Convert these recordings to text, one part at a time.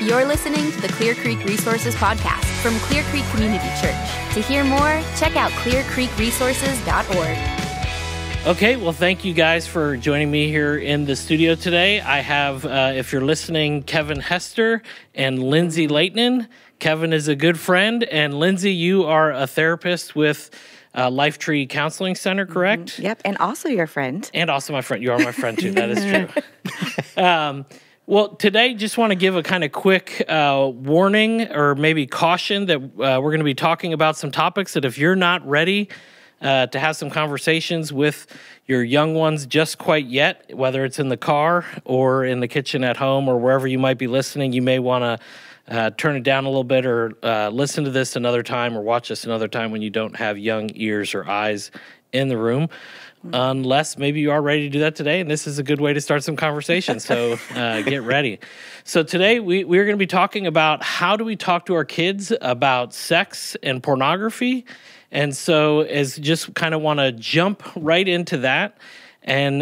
You're listening to the Clear Creek Resources Podcast from Clear Creek Community Church. To hear more, check out clearcreekresources.org. Okay, well, thank you guys for joining me here in the studio today. I have, if you're listening, Kevin Hester and Lindsay Leighton. Kevin is a good friend, and Lindsay, you are a therapist with Lifetree Counseling Center, correct? Mm-hmm. Yep, and also your friend. And also my friend. You are my friend, too. That is true. Well, today, just want to give a kind of quick warning or maybe caution that we're going to be talking about some topics that if you're not ready to have some conversations with your young ones just quite yet, whether it's in the car or in the kitchen at home or wherever you might be listening, you may want to turn it down a little bit or listen to this another time or watch this another time when you don't have young ears or eyes in the room. Unless maybe you are ready to do that today, and this is a good way to start some conversation, so get ready. So today we're going to be talking about how do we talk to our kids about sex and pornography, and so as just kind of want to jump right into that and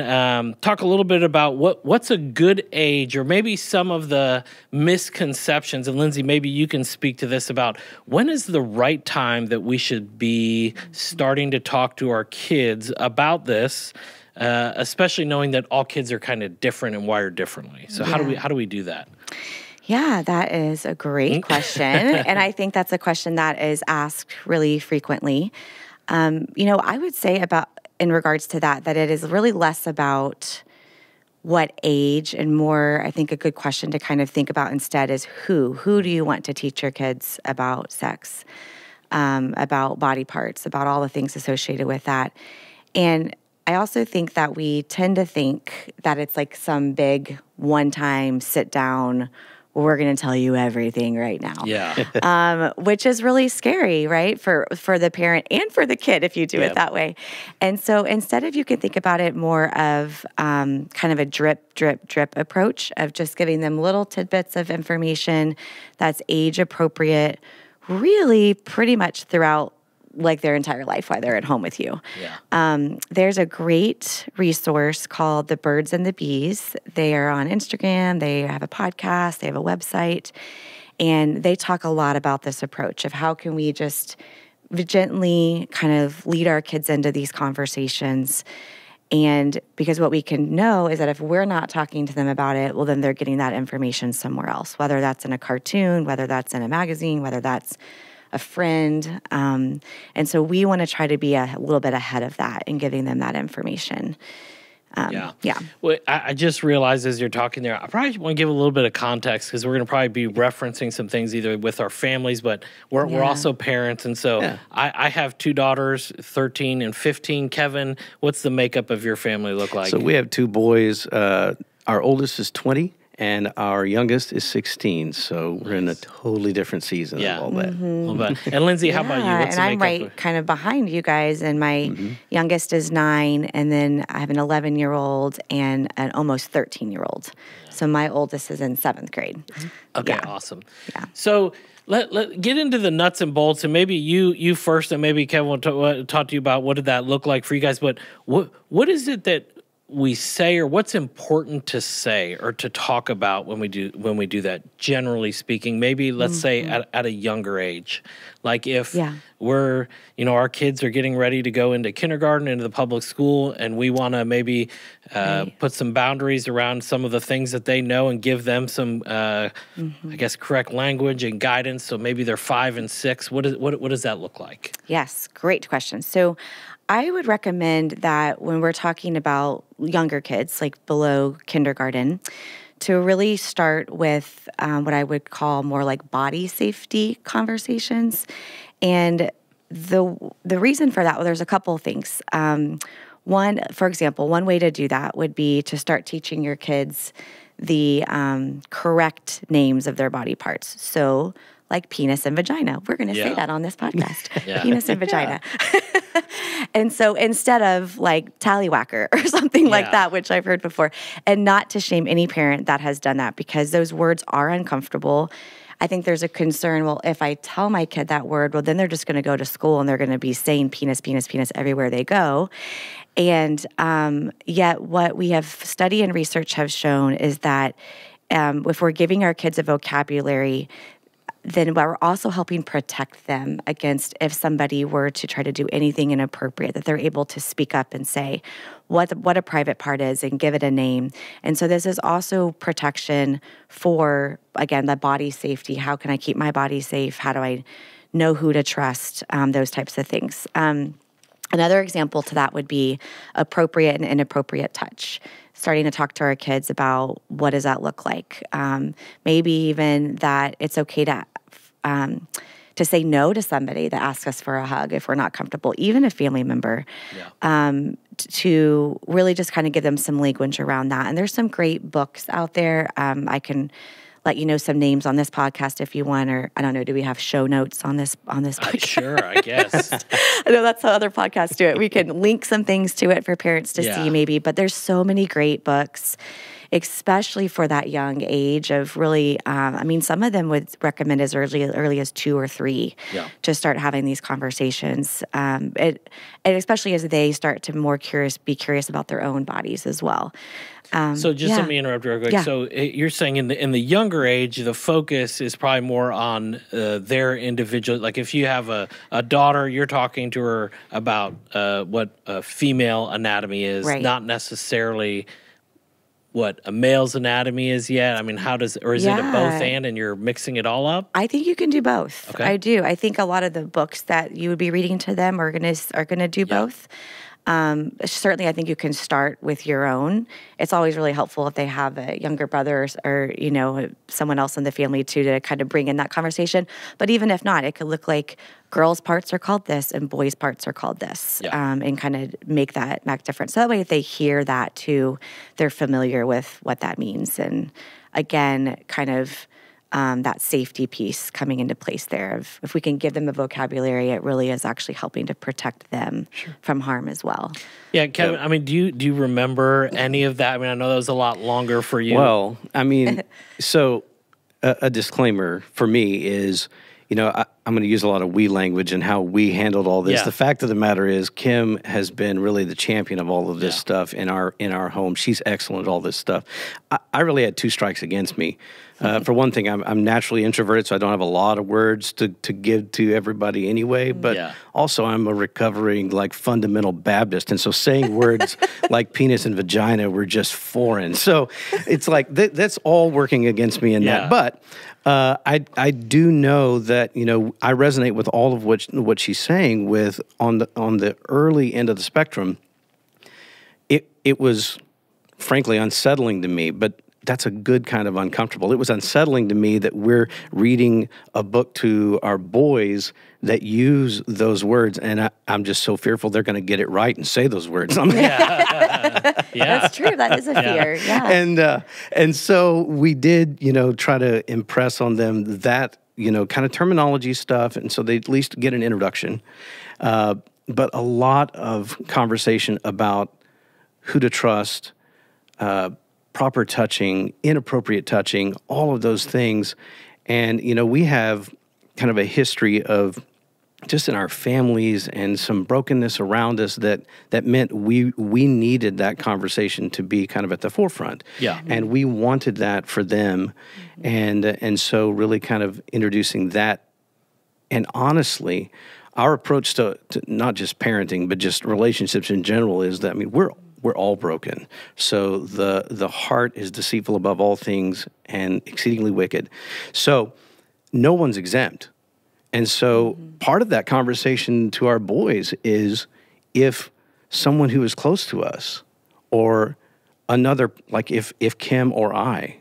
talk a little bit about what's a good age or maybe some of the misconceptions. And Lindsay, maybe you can speak to this about when is the right time that we should be starting to talk to our kids about this, especially knowing that all kids are kind of different and wired differently. So how do we do that? Yeah, that is a great question. And I think that's a question that is asked really frequently. I would say in regards to that it is really less about what age and more, I think a good question to kind of think about instead is who do you want to teach your kids about sex, about body parts, about all the things associated with that. And I also think that we tend to think that it's like some big one-time sit down, we're going to tell you everything right now. Yeah. Which is really scary, right? For the parent and for the kid if you do it that way. And so instead of you can think about it more of kind of a drip, drip, drip approach of just giving them little tidbits of information that's age appropriate, really pretty much throughout like their entire life while they're at home with you. Yeah. There's a great resource called The Birds and the Bees. They are on Instagram. They have a podcast. They have a website. And they talk a lot about this approach of how can we just gently kind of lead our kids into these conversations. And because what we can know is that if we're not talking to them about it, well, then they're getting that information somewhere else, whether that's in a cartoon, whether that's in a magazine, whether that's a friend. And so we want to try to be a little bit ahead of that and giving them that information. Yeah. Well, I just realized as you're talking there, I probably want to give a little bit of context because we're going to probably be referencing some things either with our families, but we're also parents. And so I have two daughters, 13 and 15. Kevin, what's the makeup of your family look like? So we have two boys. Our oldest is 20. And our youngest is 16, so we're in a totally different season of all that. Mm-hmm. And Lindsay, how about you? What's and I'm right kind of behind you guys, and my youngest is 9, and then I have an 11-year-old and an almost 13-year-old. So my oldest is in 7th grade. Okay, awesome. Yeah. So let get into the nuts and bolts, and maybe you first, and maybe Kevin will talk to you about what did that look like for you guys. But what is it that we say, or what's important to say or to talk about when we do that, generally speaking? Maybe let's say at a younger age, like if we're, our kids are getting ready to go into kindergarten, into the public school, and we want to maybe put some boundaries around some of the things that they know and give them some, I guess, correct language and guidance. So maybe they're 5 and 6. What does that look like? Yes, great question. So I would recommend that when we're talking about younger kids, like below kindergarten, to really start with what I would call more like body safety conversations. And the reason for that, well, there's a couple of things. One, for example, one way to do that would be to start teaching your kids the correct names of their body parts. So like penis and vagina. We're going to say that on this podcast. Penis and vagina. And so instead of like tallywhacker or something like that, which I've heard before, and not to shame any parent that has done that because those words are uncomfortable. I think there's a concern, well, if I tell my kid that word, well, then they're just going to go to school and they're going to be saying penis, penis, penis everywhere they go. And yet what we have study and research have shown is that if we're giving our kids a vocabulary, then we're also helping protect them against if somebody were to try to do anything inappropriate, that they're able to speak up and say what a private part is and give it a name. And so this is also protection for, again, the body safety. How can I keep my body safe? How do I know who to trust? Those types of things. Another example to that would be appropriate and inappropriate touch. Starting to talk to our kids about what does that look like. Maybe even that it's okay to say no to somebody that asks us for a hug if we're not comfortable, even a family member, to really just kind of give them some language around that. And there's some great books out there. I can let you know some names on this podcast if you want, or I don't know, do we have show notes on this podcast? Sure, I guess. I know that's how other podcasts do it. We can link some things to it for parents to see maybe, but there's so many great books, especially for that young age of really, some of them would recommend as early as 2 or 3 to start having these conversations. And especially as they start to be curious about their own bodies as well. So just let me interrupt real quick. Yeah. So you're saying in the younger age, the focus is probably more on their individual. Like if you have a daughter, you're talking to her about what a female anatomy is, not necessarily what a male's anatomy is yet. I mean, is it a both and you're mixing it all up? I think you can do both. Okay. I do. I think a lot of the books that you would be reading to them are gonna do both. Certainly, I think you can start with your own. It's always really helpful if they have a younger brother or someone else in the family too to kind of bring in that conversation. But even if not, it could look like girls' parts are called this and boys' parts are called this, and kind of make that difference. So that way, if they hear that too, they're familiar with what that means. And again, kind of that safety piece coming into place there. If we can give them a vocabulary, it really is actually helping to protect them from harm as well. Yeah, Kevin, I mean, do you remember any of that? I mean, I know that was a lot longer for you. Well, I mean, so a disclaimer for me is, I'm going to use a lot of we language and how we handled all this. Yeah. The fact of the matter is, Kim has been really the champion of all of this stuff in our home. She's excellent at all this stuff. I really had 2 strikes against me. For one thing, I'm naturally introverted, so I don't have a lot of words to give to everybody anyway. But also, I'm a recovering fundamental Baptist, and so saying words like penis and vagina were just foreign. So it's like that's all working against me in that. But I do know that I resonate with all of what she's saying. With on the early end of the spectrum, it was frankly unsettling to me, but that's a good kind of uncomfortable. It was unsettling to me that we're reading a book to our boys that use those words, and I'm just so fearful they're going to get it right and say those words. That's true. That is a fear. Yeah. And so we did, try to impress on them that, kind of terminology stuff, and so they at least get an introduction. But a lot of conversation about who to trust, proper touching, inappropriate touching, all of those things. And, we have kind of a history of just in our families and some brokenness around us that meant we needed that conversation to be kind of at the forefront. Yeah. And we wanted that for them. And so really kind of introducing that. And honestly, our approach to not just parenting, but just relationships in general is that, we're all broken. So the heart is deceitful above all things and exceedingly wicked. So no one's exempt. And so part of that conversation to our boys is if someone who is close to us or another, like if Kim or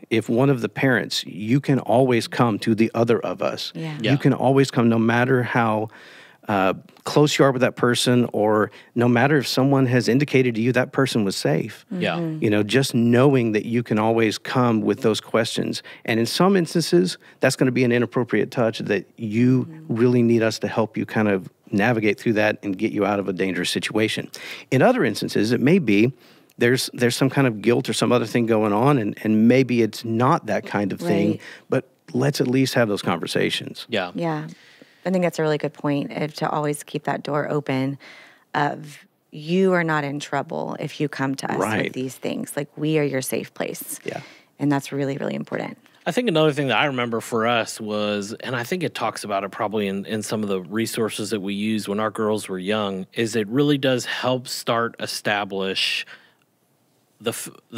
if one of the parents, you can always come to the other of us. Yeah. You can always come no matter how close you are with that person, or no matter if someone has indicated to you that person was safe. Just knowing that you can always come with those questions. And in some instances, that's going to be an inappropriate touch that you really need us to help you kind of navigate through that and get you out of a dangerous situation. In other instances, it may be there's some kind of guilt or some other thing going on, and maybe it's not that kind of thing, but let's at least have those conversations. Yeah. Yeah. I think that's a really good point, to always keep that door open of you are not in trouble if you come to us with these things. Like, we are your safe place. Yeah. And that's really, really important. I think another thing that I remember for us was, and I think it talks about it probably in some of the resources that we use when our girls were young, is it really does help establish the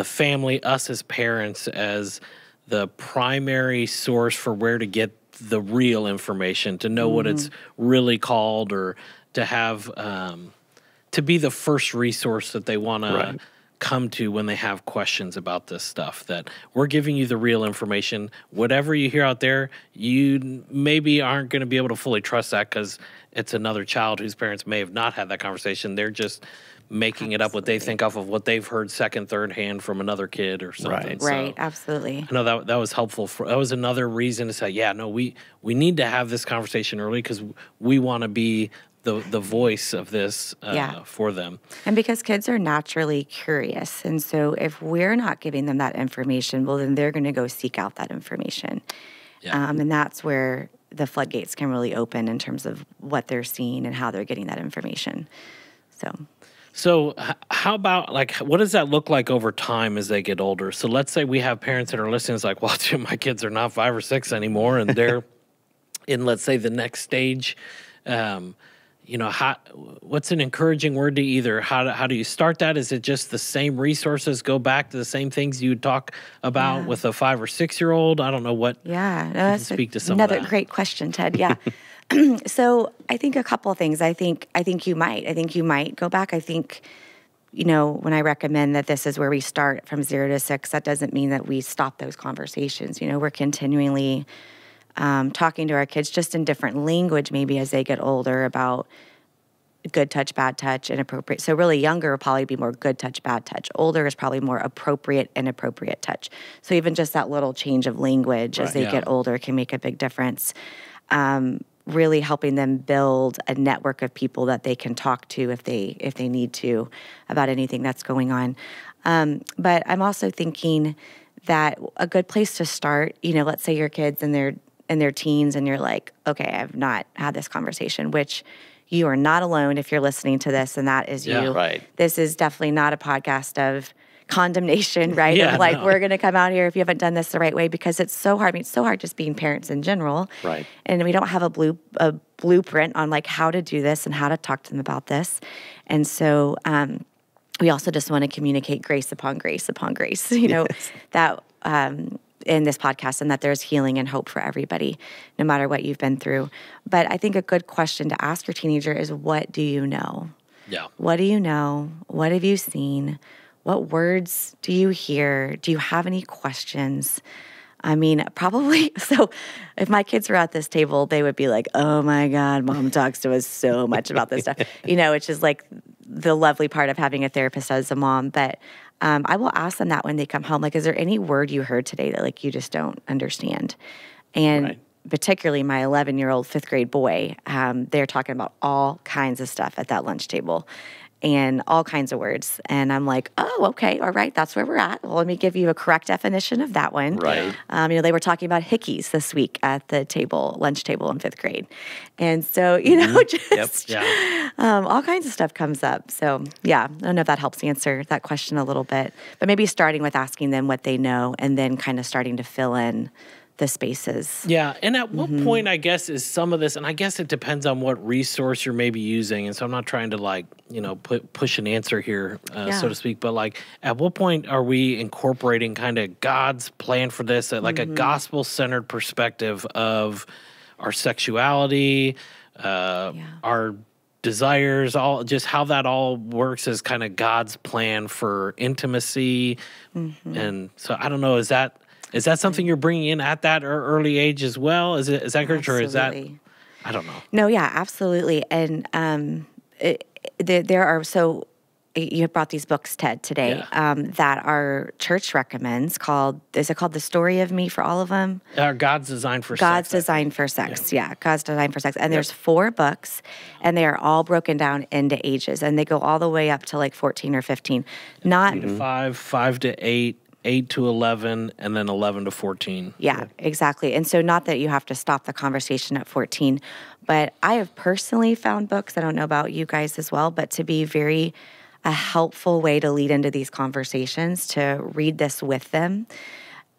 family, us as parents, as the primary source for where to get the real information, to know what it's really called, or to have to be the first resource that they want to come to when they have questions about this stuff, that we're giving you the real information. Whatever you hear out there, you maybe aren't going to be able to fully trust that because it's another child whose parents may have not had that conversation. They're just making it up what they think off of what they've heard second, third hand from another kid or something. Right, absolutely. I know that was helpful. That was another reason to say, we need to have this conversation early because we want to be the voice of this for them. And because kids are naturally curious. And so if we're not giving them that information, well, then they're going to go seek out that information. Yeah. And that's where the floodgates can really open in terms of what they're seeing and how they're getting that information. So how about, what does that look like over time as they get older? So let's say we have parents that are listening. It's like, well, my kids are not 5 or 6 anymore, and they're in, let's say, the next stage. What's an encouraging word to either? How do you start that? Is it just the same resources? Go back to the same things you would talk about with a 5 or 6 year old? I don't know what. Yeah, no, that's speak to some another of that. Great question, Ted. Yeah. So I think a couple of things. I think you might go back. I think, when I recommend that this is where we start from 0 to 6, that doesn't mean that we stop those conversations. We're continually talking to our kids just in different language, maybe as they get older, about good touch, bad touch, inappropriate. So really younger will probably be more good touch, bad touch. Older is probably more appropriate, inappropriate touch. So even just that little change of language as they get older can make a big difference. Really helping them build a network of people that they can talk to if they need to about anything that's going on. But I'm also thinking that a good place to start, let's say your kids in their teens and you're like, okay, I've not had this conversation, which you are not alone if you're listening to this, and that is you. Right. This is definitely not a podcast of condemnation, right? We're going to come out here if you haven't done this the right way, because it's so hard. I mean, it's so hard just being parents in general. Right. And we don't have a blueprint on how to do this and how to talk to them about this. And so we also just want to communicate grace upon grace upon grace, that in this podcast, and that there's healing and hope for everybody, no matter what you've been through. But I think a good question to ask your teenager is, what do you know? Yeah. What do you know? What have you seen? What words do you hear? Do you have any questions? I mean, probably. So if my kids were at this table, they would be like, oh my God, Mom talks to us so much about this stuff, which is like the lovely part of having a therapist as a mom. But I will ask them that when they come home, is there any word you heard today that you just don't understand? And particularly my 11-year-old 5th grade boy, they're talking about all kinds of stuff at that lunch table. And all kinds of words. And I'm like, oh, okay, all right, that's where we're at. Well, let me give you a correct definition of that one. Right. They were talking about hickeys this week at the lunch table in 5th grade. And so, all kinds of stuff comes up. So, yeah, I don't know if that helps answer that question a little bit. But maybe starting with asking them what they know and then kind of starting to fill in the spaces. Yeah, and at what point, I guess, is some of this, and I guess it depends on what resource you're maybe using, and so I'm not trying to push an answer here, so to speak, but at what point are we incorporating kind of God's plan for this, a gospel-centered perspective of our sexuality, our desires, just how that all works as kind of God's plan for intimacy, and so I don't know, is that something you're bringing in at that early age as well? Is that correct, or is that? I don't know. No, yeah, absolutely. And there are, so you brought these books, Ted, today that our church recommends. Is it called The Story of Me for all of them? God's Designed for Sex. God's Designed for Sex, yeah. God's Designed for Sex. And there's 4 books, and they are all broken down into ages, and they go all the way up to 14 or 15. 3 to 5, 5 to 8. 8 to 11, and then 11 to 14. Yeah, exactly. And so not that you have to stop the conversation at 14, but I have personally found books, I don't know about you guys as well, but to be a helpful way to lead into these conversations, to read this with them.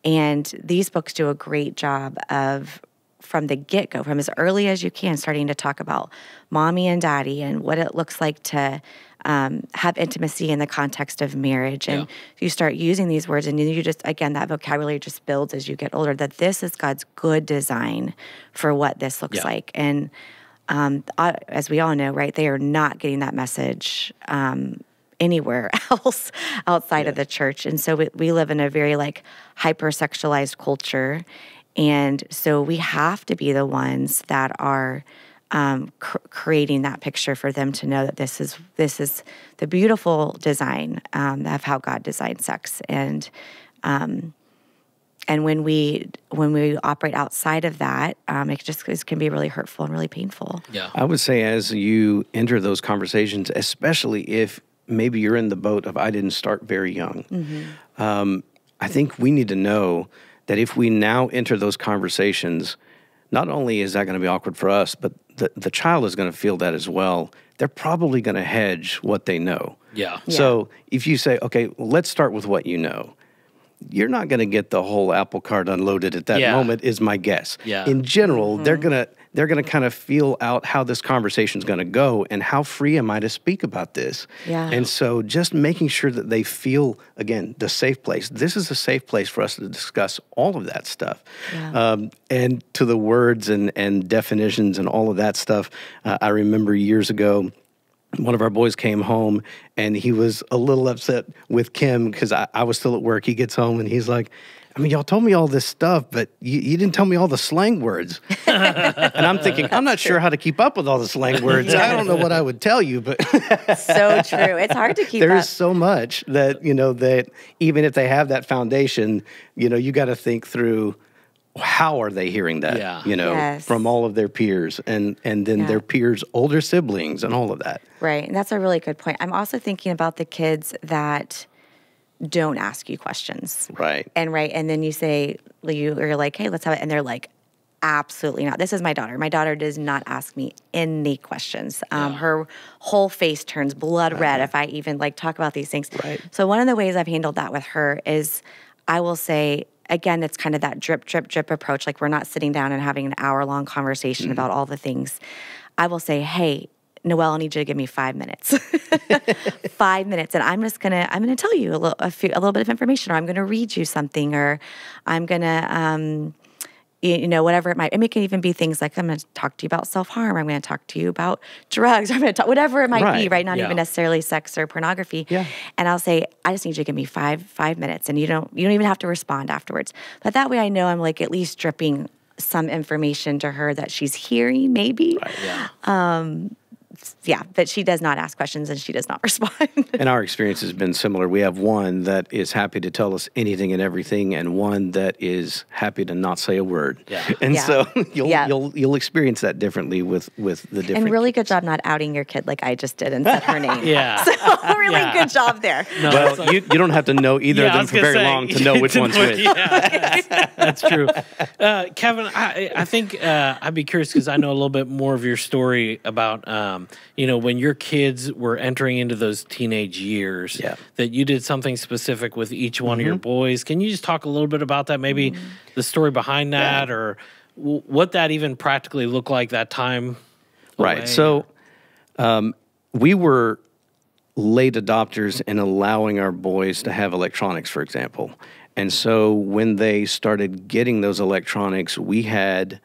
And these books do a great job of, from the get-go, from as early as you can, starting to talk about mommy and daddy and what it looks like to have intimacy in the context of marriage. And you start using these words, and you just, again, that vocabulary just builds as you get older, that this is God's good design for what this looks like. And as we all know, right, they are not getting that message anywhere else outside of the church. And so we live in a very like hypersexualized culture. And so we have to be the ones that are creating that picture for them to know that this is the beautiful design of how God designed sex. And when we operate outside of that, it can be really hurtful and really painful. Yeah, I would say as you enter those conversations, especially if maybe you're in the boat of I didn't start very young, I think we need to know that if we now enter those conversations, not only is that going to be awkward for us, but the child is going to feel that as well. They're probably going to hedge what they know. Yeah. So if you say, okay, well, let's start with what you know, you're not going to get the whole apple cart unloaded at that moment, is my guess. Yeah. In general, they're gonna kind of feel out how this conversation's going to go and how free am I to speak about this. Yeah. And so just making sure that they feel, again, the safe place. This is a safe place for us to discuss all of that stuff. Yeah. And to the words and definitions and all of that stuff, I remember years ago, one of our boys came home and he was a little upset with Kim because I was still at work. He gets home and he's like, I mean, y'all told me all this stuff, but you didn't tell me all the slang words. And I'm thinking, I'm not sure how to keep up with all the slang words. I don't know what I would tell you, but So true. It's hard to keep up. There's so much that, that even if they have that foundation, you got to think through, how are they hearing that, from all of their peers and then their peers' older siblings and all of that. Right. And that's a really good point. I'm also thinking about the kids that don't ask you questions. Right. And then you say, you're like, hey, let's have it. And they're like, absolutely not. This is my daughter. My daughter does not ask me any questions. Her whole face turns blood red if I even talk about these things. Right. So one of the ways I've handled that with her is I will say, again, it's kind of that drip, drip, drip approach. Like we're not sitting down and having an hour-long conversation about all the things. I will say, hey, Noelle, I need you to give me 5 minutes. 5 minutes. And I'm gonna tell you a little bit of information, or I'm gonna read you something, or I'm gonna, whatever it might. It can even be things like I'm gonna talk to you about self-harm. I'm gonna talk to you about drugs. I'm gonna talk, whatever it might be, right? Not even necessarily sex or pornography. Yeah. And I'll say, I just need you to give me five minutes, and you don't even have to respond afterwards. But that way I know I'm at least dripping some information to her that she's hearing, maybe. Right, yeah. But she does not ask questions and she does not respond. And our experience has been similar. We have one that is happy to tell us anything and everything, and one that is happy to not say a word. Yeah. And so you'll experience that differently with the different. And really good job not outing your kid like I just did and said her name. Yeah. So really good job there. No, well, you don't have to know either of them for very long to know which one's which. Yeah, that's true. Kevin, I think I'd be curious because I know a little bit more of your story about when your kids were entering into those teenage years, that you did something specific with each one of your boys. Can you just talk a little bit about that? Maybe the story behind that, or what that even practically looked like that time? Right. So we were late adopters in allowing our boys to have electronics, for example. And so when they started getting those electronics, we had,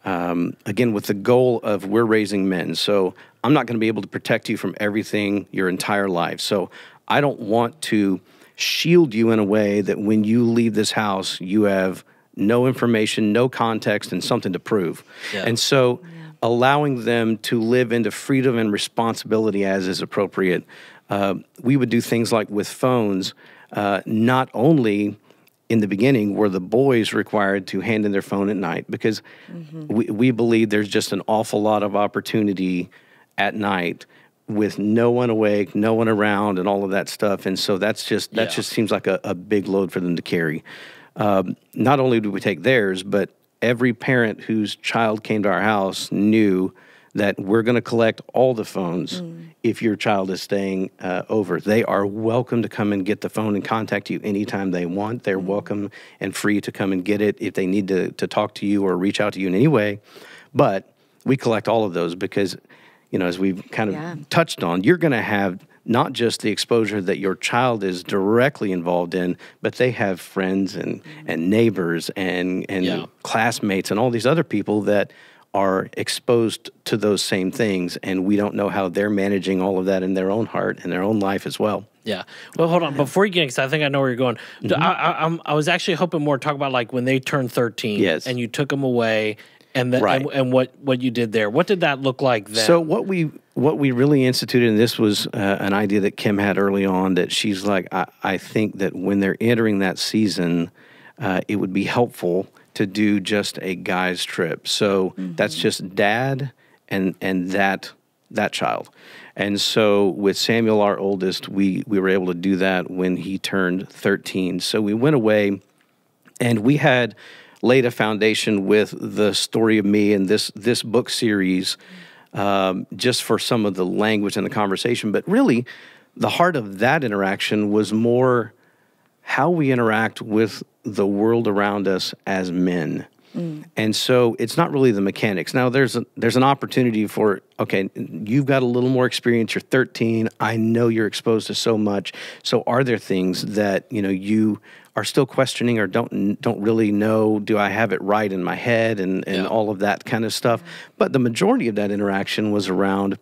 again, with the goal of we're raising men. So I'm not going to be able to protect you from everything your entire life. So I don't want to shield you in a way that when you leave this house, you have no information, no context, and something to prove. Yeah. And so allowing them to live into freedom and responsibility as is appropriate, we would do things like with phones, not only in the beginning were the boys required to hand in their phone at night, because we believe there's just an awful lot of opportunity at night with no one awake, no one around, and all of that stuff. And so that just seems like a big load for them to carry. Not only do we take theirs, but every parent whose child came to our house knew that we're going to collect all the phones if your child is staying over. They are welcome to come and get the phone and contact you anytime they want. They're welcome and free to come and get it if they need to talk to you or reach out to you in any way. But we collect all of those because, as we've kind of touched on, you're going to have not just the exposure that your child is directly involved in, but they have friends and neighbors and classmates and all these other people that are exposed to those same things, and we don't know how they're managing all of that in their own heart and their own life as well. Yeah. Well, hold on. Before you get, because I think I know where you're going. I was actually hoping more to talk about like when they turned 13 and you took them away and and what you did there. What did that look like then? So what we really instituted, and this was an idea that Kim had early on, that she's like, I think that when they're entering that season, it would be helpful to do just a guy's trip. So that's just dad and that child. And so with Samuel, our oldest, we were able to do that when he turned 13. So we went away and we had laid a foundation with the story of me and this book series, just for some of the language and the conversation. But really, the heart of that interaction was more how we interact with the world around us as men. And so it's not really the mechanics. Now, there's an opportunity for, okay, you've got a little more experience. You're 13. I know you're exposed to so much. So are there things that, you are still questioning or don't really know, do I have it right in my head and all of that kind of stuff? But the majority of that interaction was around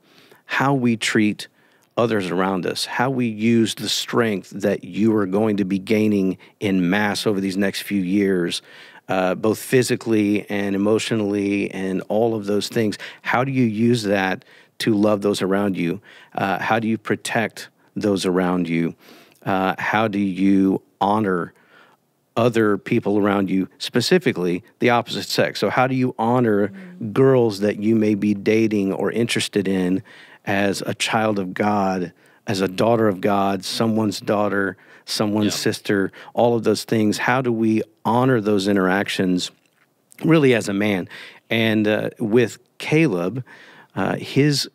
how we treat others around us, how we use the strength that you are going to be gaining in mass over these next few years, both physically and emotionally and all of those things. How do you use that to love those around you? How do you protect those around you? How do you honor other people around you, specifically the opposite sex? So how do you honor girls that you may be dating or interested in as a child of God, as a daughter of God, someone's daughter, someone's sister, all of those things? How do we honor those interactions really as a man? And with Caleb, his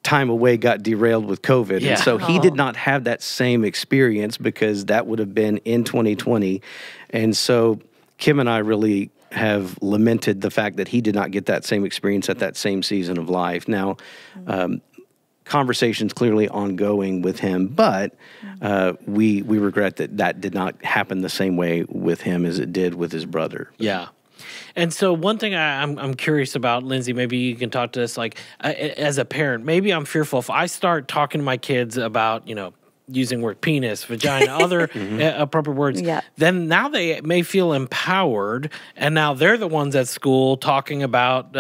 time away got derailed with COVID. And so he did not have that same experience because that would have been in 2020. And so Kim and I really have lamented the fact that he did not get that same experience at that same season of life. Now, conversations clearly ongoing with him, but we regret that did not happen the same way with him as it did with his brother. Yeah. And so one thing I'm curious about, Lindsay, maybe you can talk to us, like as a parent, maybe I'm fearful if I start talking to my kids about, using word penis, vagina, other appropriate words, then now they may feel empowered, and now they're the ones at school talking about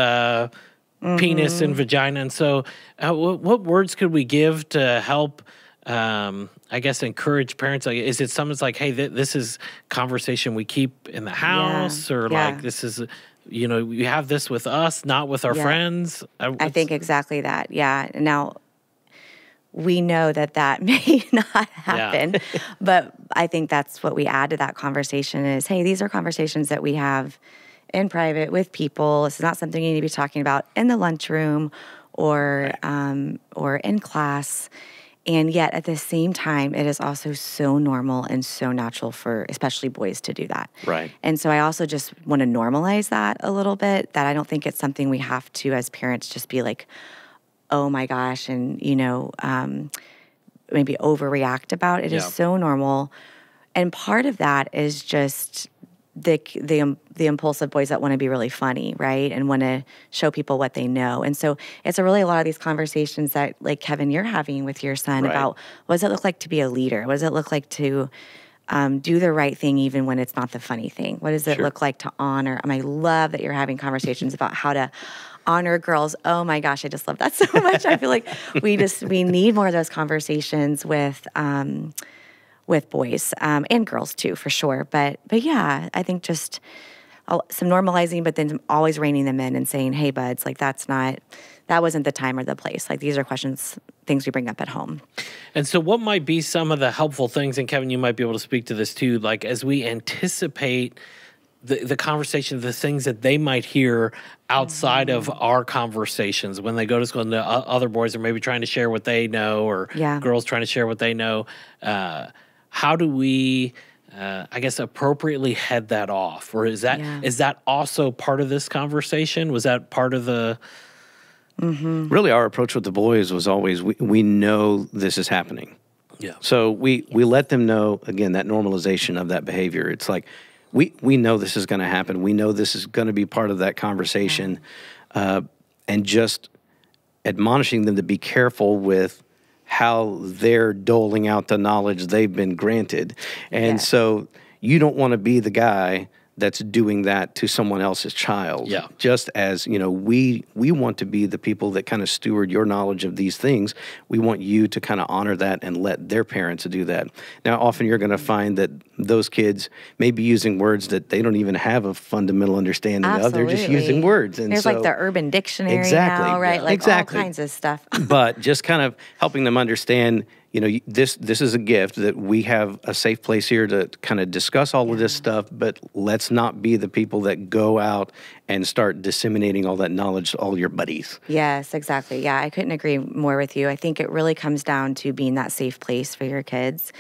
penis and vagina. And so what words could we give to help, I guess, encourage parents? Like, is it something like, hey, this is conversation we keep in the house, or like this is, we have this with us, not with our friends? I think exactly that, Now, we know that may not happen, but I think that's what we add to that conversation is, hey, these are conversations that we have in private with people. It's not something you need to be talking about in the lunchroom or in class. And yet at the same time, it is also so normal and so natural for especially boys to do that. Right. And so I also just want to normalize that a little bit, that I don't think it's something we have to, as parents, just be like, oh my gosh, and, maybe overreact about. It is so normal. And part of that is just the impulsive boys that want to be really funny, right? And want to show people what they know. And so it's a lot of these conversations that, like, Kevin, you're having with your son about what does it look like to be a leader? What does it look like to do the right thing even when it's not the funny thing? What does it look like to honor? I love that you're having conversations about how to honor girls. Oh my gosh, I just love that so much. I feel like we need more of those conversations with boys and girls too, for sure. But yeah, I think just some normalizing, but then always reining them in and saying, hey, buds, like that wasn't the time or the place. Like, these are things we bring up at home. And so what might be some of the helpful things, and Kevin, you might be able to speak to this too, like as we anticipate the conversation, the things that they might hear outside of our conversations when they go to school, and the other boys are maybe trying to share what they know, or girls trying to share what they know. How do we, I guess, appropriately head that off? Or is that also part of this conversation? Was that part of the... Really, our approach with the boys was always, we know this is happening. Yeah. So we let them know, again, that normalization of that behavior. It's like, we know this is going to happen. We know this is going to be part of that conversation. And just admonishing them to be careful with how they're doling out the knowledge they've been granted. And so you don't want to be the guy that's doing that to someone else's child. Yeah. Just as, we want to be the people that kind of steward your knowledge of these things. We want you to kind of honor that and let their parents do that. Now, often you're going to find that those kids may be using words that they don't even have a fundamental understanding of. They're just using words. And there's like the Urban Dictionary now, right? Like all kinds of stuff. But just kind of helping them understand, this is a gift, that we have a safe place here to kind of discuss all of this stuff, but let's not be the people that go out and start disseminating all that knowledge to all your buddies. Yes, exactly. Yeah, I couldn't agree more with you. I think it really comes down to being that safe place for your kids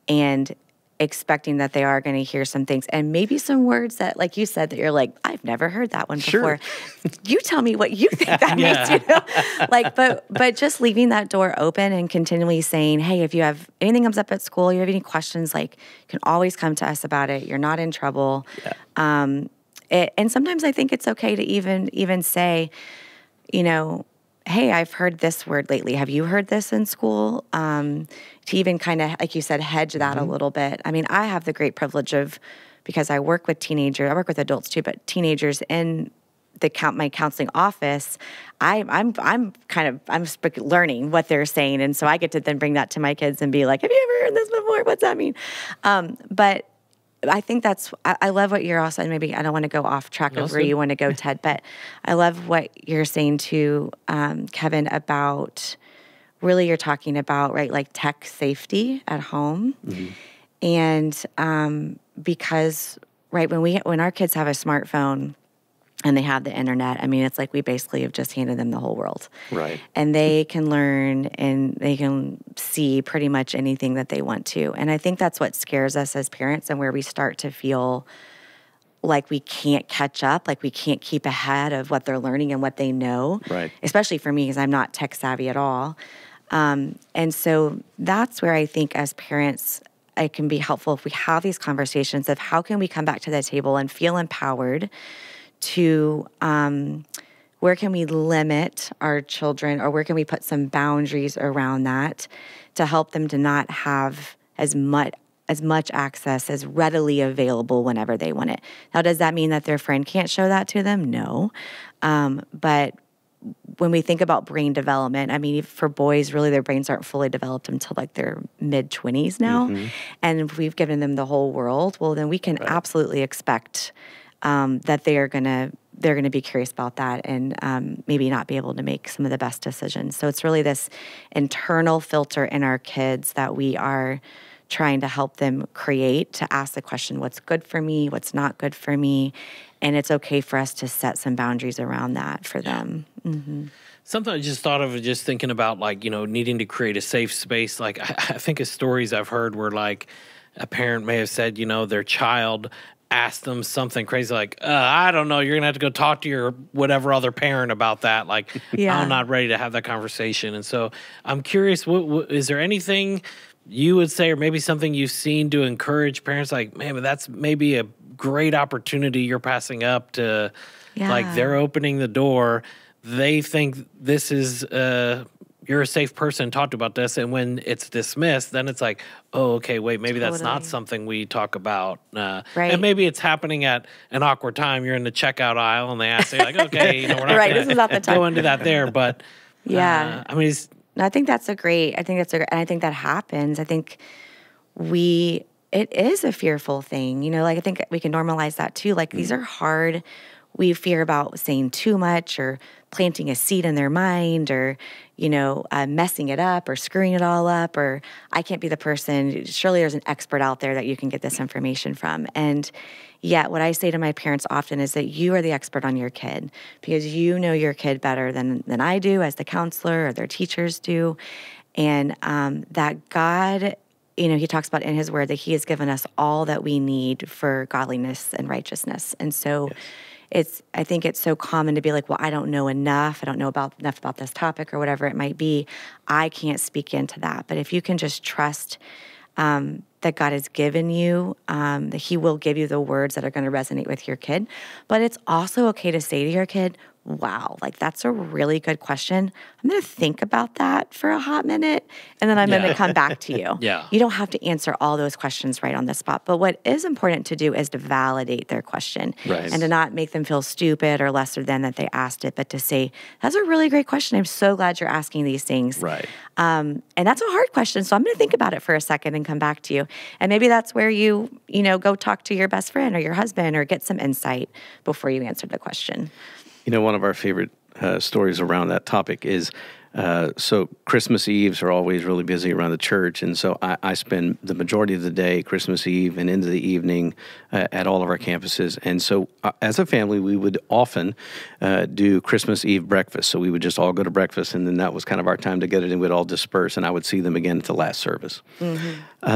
and expecting that they are going to hear some things and maybe some words that, like you said, that you're like, I've never heard that one before. You tell me what you think that means, but just leaving that door open and continually saying, hey, if you have anything comes up at school, you have any questions, like, you can always come to us about it. You're not in trouble. And sometimes I think it's okay to even say, hey, I've heard this word lately. Have you heard this in school? To even kind of, like you said, hedge that a little bit. I mean, I have the great privilege of, because I work with teenagers, I work with adults too, but teenagers in my counseling office, I'm learning what they're saying, and so I get to then bring that to my kids and be like, have you ever heard this before? What's that mean? But I think I love what you're also, and maybe I don't want to go off track of where you want to go, Ted, but I love what you're saying too, Kevin, about really you're talking about, right, like tech safety at home. And because, right, when our kids have a smartphone and they have the internet, I mean, it's like we basically have just handed them the whole world. Right. And they can learn and they can see pretty much anything that they want to. And I think that's what scares us as parents, and where we start to feel like we can't catch up, like we can't keep ahead of what they're learning and what they know. Right. Especially for me, because I'm not tech savvy at all. And so that's where I think as parents, it can be helpful if we have these conversations of how can we come back to the table and feel empowered to where can we limit our children, or where can we put some boundaries around that to help them to not have as much access as readily available whenever they want it. Now, does that mean that their friend can't show that to them? No. But when we think about brain development, I mean, for boys, really their brains aren't fully developed until like their mid-20s now. And if we've given them the whole world, well, then we can absolutely expect that they're gonna be curious about that and maybe not be able to make some of the best decisions. So it's really this internal filter in our kids that we are trying to help them create, to ask the question, what's good for me, what's not good for me, and it's okay for us to set some boundaries around that for them. Something I just thought of, just thinking about, like, needing to create a safe space. Like, I think of stories I've heard where, like, a parent may have said, their child asked them something crazy, like, I don't know, you're going to have to go talk to your whatever other parent about that. Like, I'm not ready to have that conversation. And so I'm curious, is there anything you would say, or maybe something you've seen to encourage parents, like, man, but that's maybe a great opportunity you're passing up to, like, they're opening the door. They think this is, you're a safe person, talked about this, and when it's dismissed, then it's like, oh, okay, wait, maybe that's not something we talk about. And maybe it's happening at an awkward time. You're in the checkout aisle, and they ask, you're like, okay, we're not this is not the time. go into that there, but I mean, I think that's and I think that happens. I think it is a fearful thing, like, I think we can normalize that too. Like, these are hard. We fear about saying too much or planting a seed in their mind, or, messing it up or screwing it all up, or I can't be the person. Surely there's an expert out there that you can get this information from. And, Yet what I say to my parents often is that you are the expert on your kid because you know your kid better than I do as the counselor or their teachers do. And that God, he talks about in his word that he has given us all that we need for godliness and righteousness. And so I think it's so common to be like, well, I don't know enough. I don't know enough about this topic or whatever it might be. I can't speak into that. But if you can just trust that God has given you, that he will give you the words that are going to resonate with your kid. But it's also okay to say to your kid, wow, like that's a really good question. I'm going to think about that for a hot minute, and then I'm going to come back to you. Yeah. You don't have to answer all those questions right on the spot. But what is important to do is to validate their question and to not make them feel stupid or lesser than that they asked it, but to say, that's a really great question. I'm so glad you're asking these things. Right. And that's a hard question. So I'm going to think about it for a second and come back to you. And maybe that's where you go talk to your best friend or your husband or get some insight before you answer the question. One of our favorite stories around that topic is, so Christmas Eves are always really busy around the church, and so I spend the majority of the day, Christmas Eve and into the evening, at all of our campuses. And so as a family, we would often do Christmas Eve breakfast. So we would just all go to breakfast, and then that was kind of our time together, and we'd all disperse, and I would see them again at the last service.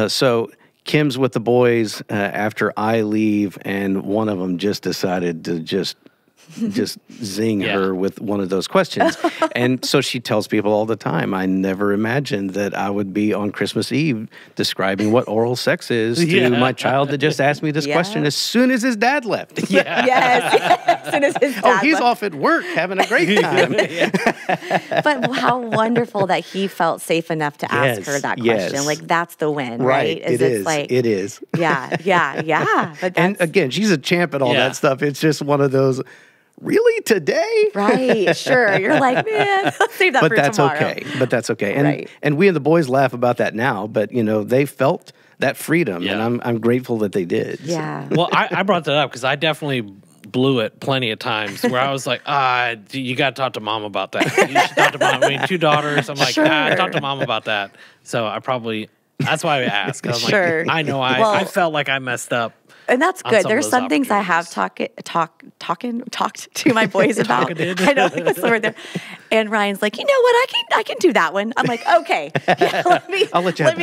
So Kim's with the boys after I leave, and one of them just decided to just zing her with one of those questions. And so she tells people all the time, I never imagined that I would be on Christmas Eve describing what oral sex is to my child that just asked me this question as soon as his dad left. Yes. As soon as his dad he's left. off at work having a great time. But how wonderful that he felt safe enough to ask her that question. Like, that's the win, right? It is. Yeah. But and again, she's a champ at all that stuff. It's just one of those, really, today? Right, sure. You're like, man, I'll save that for tomorrow. But that's okay. And we and the boys laugh about that now, but, they felt that freedom, and I'm grateful that they did. Yeah. Well, I brought that up because I definitely blew it plenty of times where I was like, you got to talk to mom about that. You should talk to mom. I mean, 2 daughters. I'm like, talk to mom about that. So that's why I asked. I was like, I know I felt like I messed up. And that's good. There's some things I have talked to my boys about. I know that's the word there. And Ryan's like, you know what? I can do that one. I'm like, okay. Yeah, let me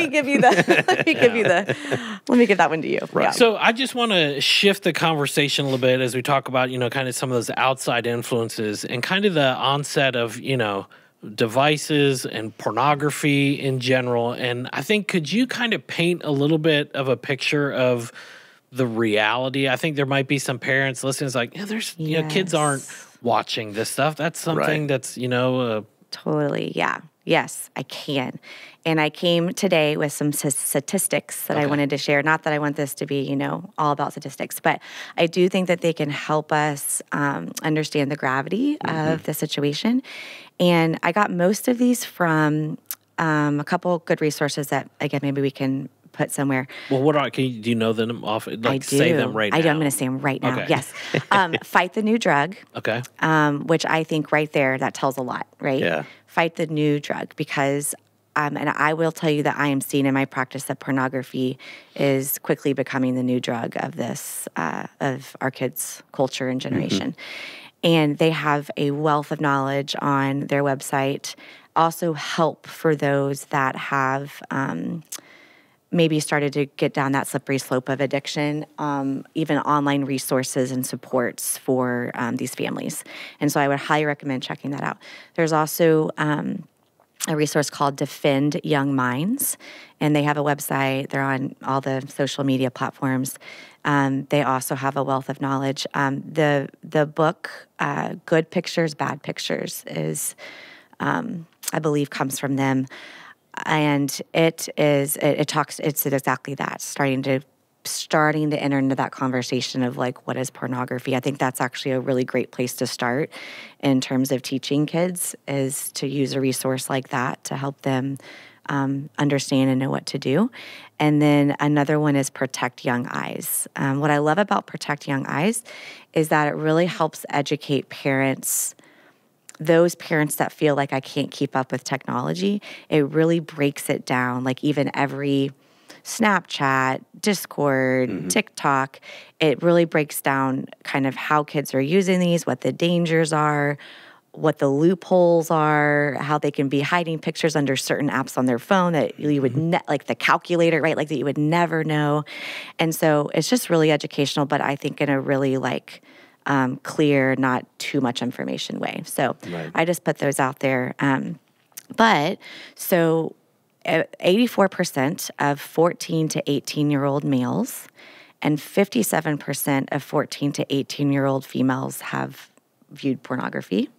give that one to you. Right. Yeah. So I just want to shift the conversation a little bit as we talk about, kind of some of those outside influences and kind of the onset of, devices and pornography in general. And I think, could you kind of paint a little bit of a picture of the reality? I think there might be some parents listening. It's like, there's, kids aren't watching this stuff. That's something that's, Totally. Yeah. Yes, I can. And I came today with some statistics that I wanted to share. Not that I want this to be, all about statistics, but I do think that they can help us understand the gravity of the situation. And I got most of these from a couple good resources that, again, maybe we can put somewhere. Well, do you know them off? Like, I do. Say them right now. I'm going to say them right now. Okay. Yes. Fight the new drug. Okay. Which I think right there, that tells a lot, right? Yeah. Fight the new drug because, and I will tell you that I am seeing in my practice that pornography is quickly becoming the new drug of this, of our kids' culture and generation. And they have a wealth of knowledge on their website. Also help for those that have maybe started to get down that slippery slope of addiction, even online resources and supports for these families. And so I would highly recommend checking that out. There's also a resource called Defend Young Minds, and they have a website. They're on all the social media platforms. They also have a wealth of knowledge. The book, Good Pictures, Bad Pictures, is, I believe, comes from them. And it's exactly that, starting to enter into that conversation of like, what is pornography? I think that's actually a really great place to start in terms of teaching kids, is to use a resource like that to help them understand and know what to do. And then another one is Protect Young Eyes. What I love about Protect Young Eyes is that it really helps educate parents, those parents that feel like I can't keep up with technology. It really breaks it down, like even every Snapchat, Discord, TikTok. It really breaks down kind of how kids are using these, what the dangers are, what the loopholes are, how they can be hiding pictures under certain apps on their phone that you would, like the calculator, right? Like that you would never know. And so it's just really educational, but I think in a really like clear, not too much information way. So I just put those out there. But so 84% of 14 to 18-year-old males and 57% of 14 to 18-year-old females have viewed pornography.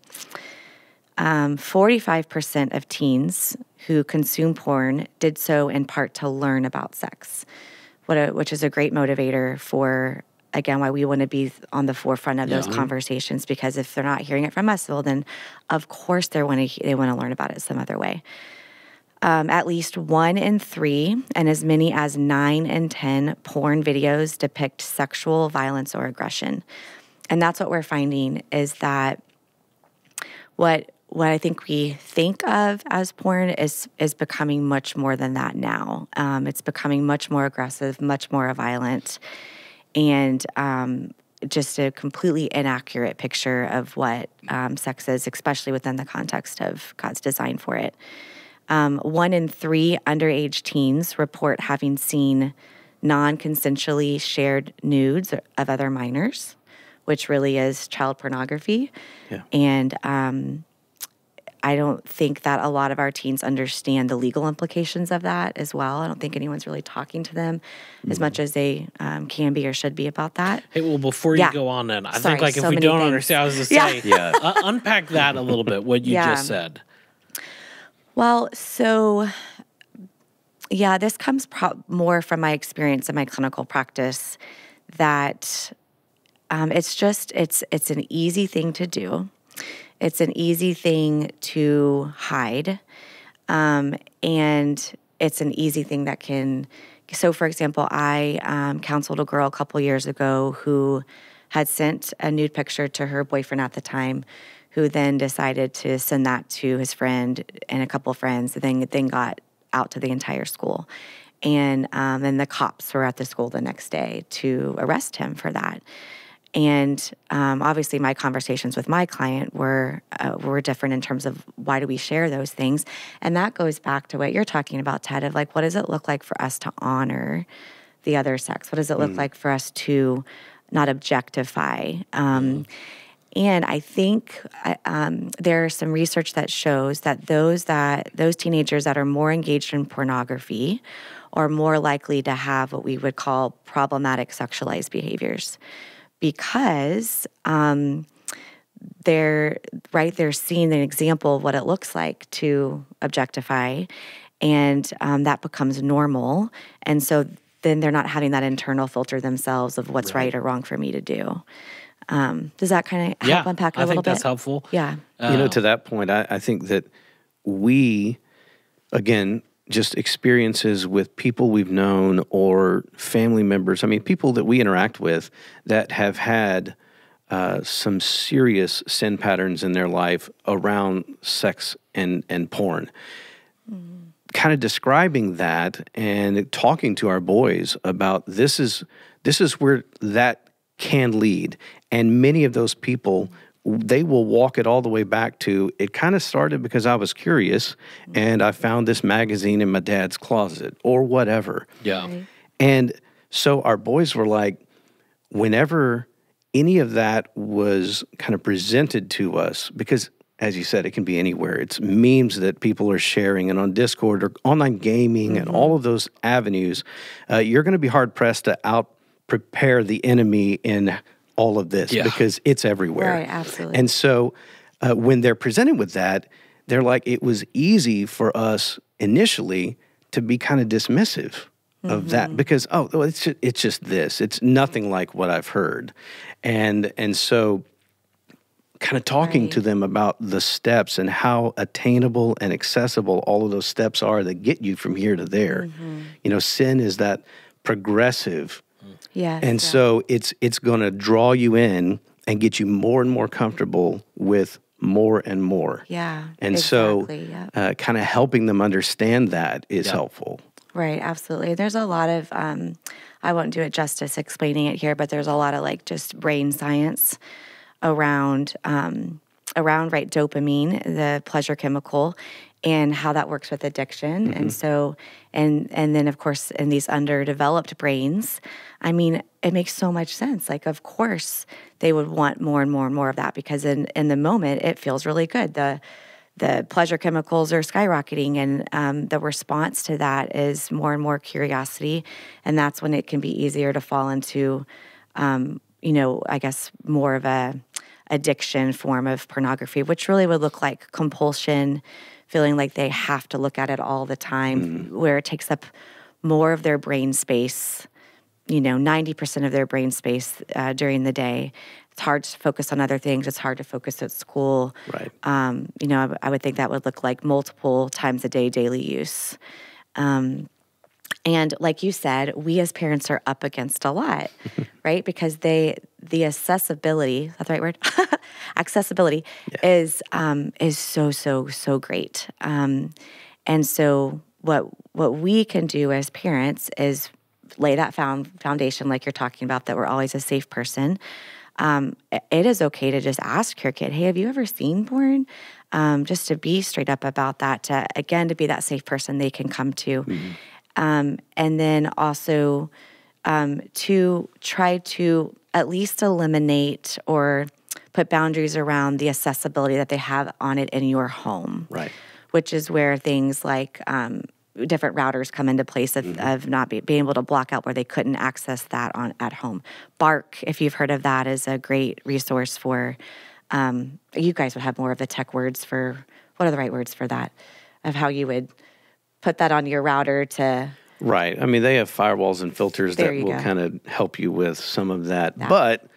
45% of teens who consume porn did so in part to learn about sex, which is a great motivator for, again, why we want to be on the forefront of those conversations, because if they're not hearing it from us, well, then of course they want to learn about it some other way. At least 1 in 3 and as many as 9 in 10 porn videos depict sexual violence or aggression. And that's what we're finding is that what I think we think of as porn is becoming much more than that now. It's becoming much more aggressive, much more violent, and just a completely inaccurate picture of what sex is, especially within the context of God's design for it. 1 in 3 underage teens report having seen non-consensually shared nudes of other minors, which really is child pornography. Yeah. And I don't think that a lot of our teens understand the legal implications of that as well. I don't think anyone's really talking to them as much as they can be or should be about that. Hey, well, before you go on then, I think like if we don't understand, I was just say, unpack that a little bit, what you just said. Well, so, this comes more from my experience in my clinical practice that it's an easy thing to do. It's an easy thing to hide. And it's an easy thing that can, so for example, I counseled a girl a couple years ago who had sent a nude picture to her boyfriend at the time, who then decided to send that to his friend and a couple of friends, and then got out to the entire school. And then the cops were at the school the next day to arrest him for that. And obviously my conversations with my client were different in terms of why do we share those things. And that goes back to what you're talking about, Ted, of like, what does it look like for us to honor the other sex? What does it look like for us to not objectify? And I think there's some research that shows that those teenagers that are more engaged in pornography are more likely to have what we would call problematic sexualized behaviors, because they're seeing an example of what it looks like to objectify, and that becomes normal. And so then they're not having that internal filter themselves of what's right or wrong for me to do. Does that kind of help unpack it a little bit? I think that's helpful. Yeah. To that point, I think that we, again, just experiences with people we've known or family members, I mean, people that we interact with that have had some serious sin patterns in their life around sex and porn. Kind of describing that and talking to our boys about this is where that can lead. And many of those people, they will walk it all the way back to, it kind of started because I was curious and I found this magazine in my dad's closet or whatever. Yeah. Right. And so our boys were like, whenever any of that was kind of presented to us, because as you said, it can be anywhere. It's memes that people are sharing and on Discord or online gaming and all of those avenues, you're going to be hard-pressed to out-prepare the enemy in all of this because it's everywhere. Right, absolutely. And so when they're presented with that, they're like, it was easy for us initially to be kind of dismissive of that because, it's just this. It's nothing like what I've heard. And so kind of talking to them about the steps and how attainable and accessible all of those steps are that get you from here to there. Sin is that progressive. Yes. And so it's going to draw you in and get you more and more comfortable with more and more. Yeah. And exactly, so kind of helping them understand that is helpful. Right, absolutely. There's a lot of, I won't do it justice explaining it here, but there's a lot of like just brain science around, right, dopamine, the pleasure chemical, and how that works with addiction. And so, and then of course, in these underdeveloped brains, I mean, it makes so much sense. Like, of course, they would want more and more and more of that because in the moment, it feels really good. The pleasure chemicals are skyrocketing, and the response to that is more and more curiosity, and that's when it can be easier to fall into, I guess more of a addiction form of pornography, which really would look like compulsion, feeling like they have to look at it all the time, where it takes up more of their brain space. 90% of their brain space during the day. It's hard to focus on other things. It's hard to focus at school. Right. I would think that would look like multiple times a day daily use. And like you said, we as parents are up against a lot, right? Because the accessibility, that's the right word? Accessibility is so great. And so what we can do as parents is lay that foundation like you're talking about, that we're always a safe person. It is okay to just ask your kid, hey, have you ever seen porn? Just to be straight up about that, to be that safe person they can come to. And then also to try to at least eliminate or put boundaries around the accessibility that they have on it in your home. Right. Which is where things like different routers come into place of not being able to block out where they couldn't access that at home. Bark, if you've heard of that, is a great resource for, you guys would have more of the tech words for, what are the right words for that, of how you would put that on your router to... Right. I mean, they have firewalls and filters that will kind of help you with some of that. But,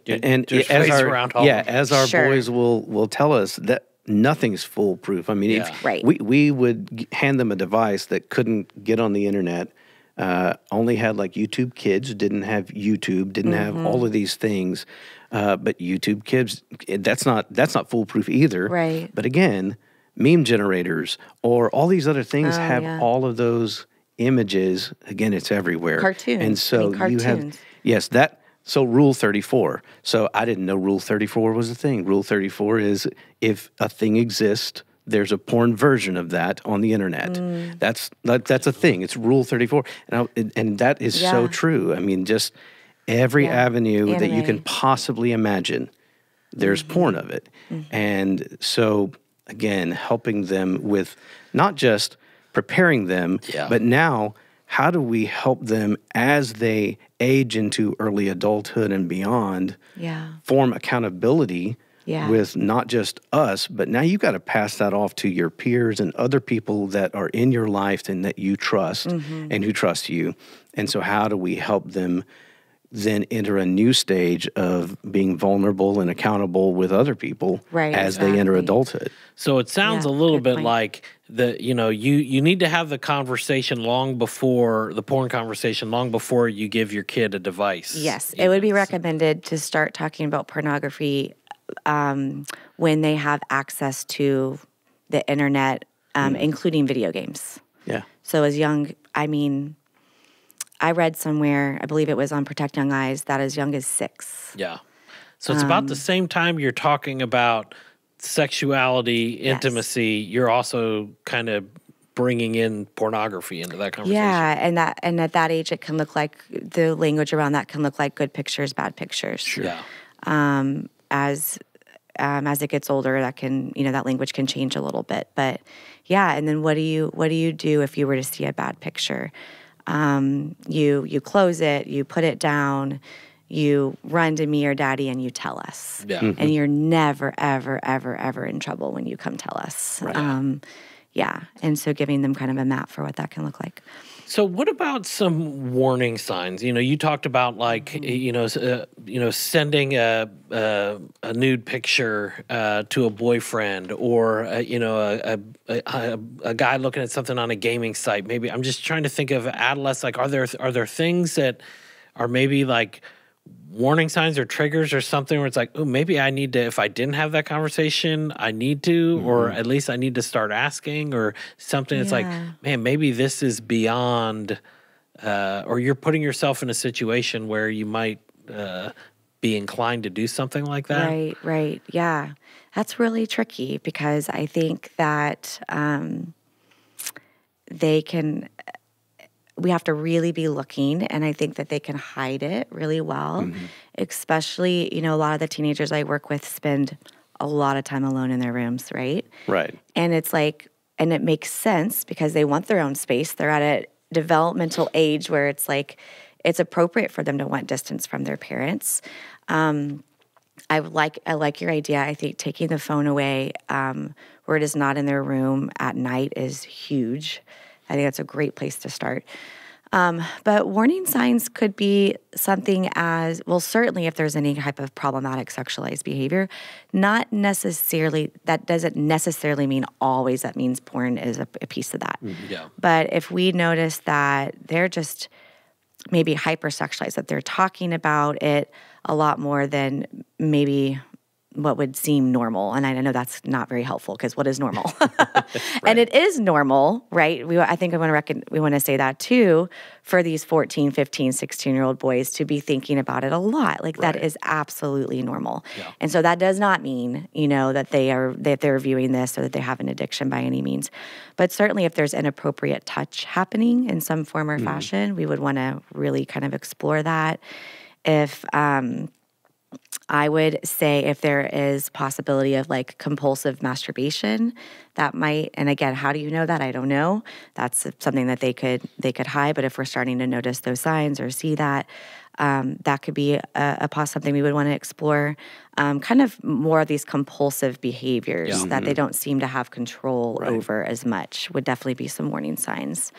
and as our boys will tell us, that nothing's foolproof. I mean, we would hand them a device that couldn't get on the internet, only had like YouTube Kids, didn't have YouTube, didn't have all of these things. But YouTube Kids, that's not foolproof either. Right. But again, meme generators or all these other things have all of those images. Again, it's everywhere. Cartoons. And so you have, so Rule 34. So I didn't know Rule 34 was a thing. Rule 34 is if a thing exists, there's a porn version of that on the internet. That's a thing. It's Rule 34. And that is so true. I mean, just every avenue that you can possibly imagine, there's porn of it. And so, again, helping them with not just preparing them, but now how do we help them as they age into early adulthood and beyond form accountability with not just us, but now you got to pass that off to your peers and other people that are in your life and that you trust and who trust you. And so how do we help them then enter a new stage of being vulnerable and accountable with other people as they enter adulthood? So it sounds a little bit like you need to have the conversation long before the porn conversation, long before you give your kid a device. Yes, it would be recommended to start talking about pornography when they have access to the internet, including video games. Yeah. So as young, I read somewhere, I believe it was on Protect Young Eyes, that as young as 6. Yeah. So it's about the same time you're talking about sexuality, intimacy, you're also kind of bringing in pornography into that conversation. Yeah, and at that age, it can look like, the language around that can look like good pictures, bad pictures. Sure. Yeah. As it gets older, that can, that language can change a little bit. But yeah, and then what do you do if you were to see a bad picture? You close it, you put it down, you run to me or daddy and you tell us. Yeah. And you're never, ever, ever, ever in trouble when you come tell us. Right. And so giving them kind of a map for what that can look like. So what about some warning signs? You talked about like, sending a nude picture to a boyfriend or, a guy looking at something on a gaming site. Maybe I'm just trying to think of adolescents. Like, are there things that are maybe like warning signs or triggers or something where it's like, oh, maybe I need to, if I didn't have that conversation, I need to, or at least I need to start asking, or something that's like, man, maybe this is beyond, or you're putting yourself in a situation where you might be inclined to do something like that? Right. Yeah. That's really tricky because I think that we have to really be looking, and I think that they can hide it really well, especially, a lot of the teenagers I work with spend a lot of time alone in their rooms, right? Right. And it's like, and it makes sense because they want their own space. They're at a developmental age where it's like, it's appropriate for them to want distance from their parents. I like your idea. I think taking the phone away where it is not in their room at night is huge. I think that's a great place to start. But warning signs could be something as, well, certainly if there's any type of problematic sexualized behavior, not necessarily, that doesn't necessarily mean always that means porn is a piece of that. Yeah. But if we notice that they're just maybe hypersexualized, that they're talking about it a lot more than maybe what would seem normal. And I know that's not very helpful because what is normal? And it is normal, right? I think we want to say that too for these 14, 15, 16-year-old boys to be thinking about it a lot. Like that is absolutely normal. Yeah. And so that does not mean, that they're viewing this or that they have an addiction by any means. But certainly if there's inappropriate touch happening in some form or fashion, we would want to really kind of explore that. If I would say if there is possibility of like compulsive masturbation, that might, and again, how do you know that? I don't know. That's something that they could hide. But if we're starting to notice those signs or see that, that could be something we would want to explore. Kind of more of these compulsive behaviors that they don't seem to have control over as much would definitely be some warning signs.